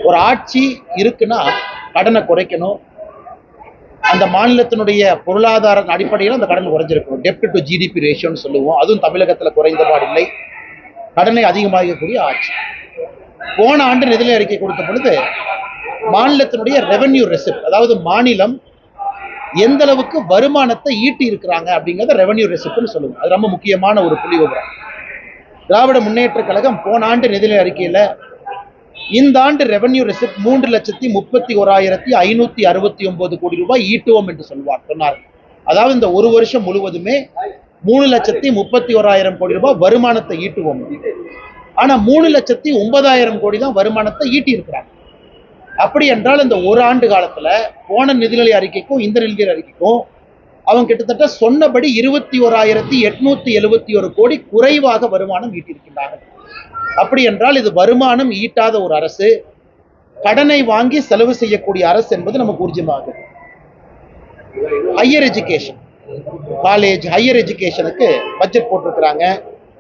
ஒரு ஆட்சி இருக்குன்னா கடனை குறைக்கணும், அந்த மாநிலத்தினுடைய பொருளாதார அடிப்படையில் அந்த கடன் குறைஞ்சிருக்கணும். டெப்ட் டு ஜிடிபி ரேஷியோன்னு சொல்லுவோம். அதுவும் தமிழகத்தில் குறைந்தபாடு இல்லை. கடனை அதிகமாகக்கூடிய ஆட்சி. போன ஆண்டு நிதிநிலை அறிக்கை கொடுத்த பொழுது மாநிலத்தினுடைய ரெவென்யூ ரெசிப்ட், அதாவது மாநிலம் எந்த அளவுக்கு வருமானத்தை ஈட்டி இருக்கிறாங்க அப்படிங்கிறத ரெவென்யூ ரெசிப்ட்னு சொல்லுவோம். அது ரொம்ப முக்கியமான ஒரு புள்ளி விவரம். திராவிட முன்னேற்ற கழகம் போன ஆண்டு நிதிநிலை அறிக்கையில இந்த ஆண்டு ரெவென்யூ ரெசிப்ட் 3,31,569 கோடி ரூபாய் ஈட்டுவோம் என்று சொன்னார். அதாவது இந்த ஒரு வருஷம் முழுவதுமே 3,31,000 கோடி ரூபாய் வருமானத்தை ஈட்டுவோம். ஆனா 3,09,000 கோடி தான் வருமானத்தை ஈட்டி இருக்கிறாங்க. அப்படி என்றால் இந்த ஒரு ஆண்டு காலத்துல போன நிதிநிலை அறிக்கைக்கும் இந்த நிதிநிலை அறிக்கைக்கும் அவங்க கிட்டத்தட்ட சொன்னபடி 21,871 கோடி குறைவாக வருமானம் ஈட்டியிருக்கிறார்கள். அப்படி என்றால் இது வருமானம் ஈட்டாத ஒரு அரசு, கடனை வாங்கி செலவு செய்யக்கூடிய அரசு என்பது நமக்கு ஊர்ஜிதமாகும். ஹையர் எஜுகேஷன், காலேஜ், ஹையர் எஜுகேஷனுக்கு பட்ஜெட் போட்டிருக்கிறாங்க.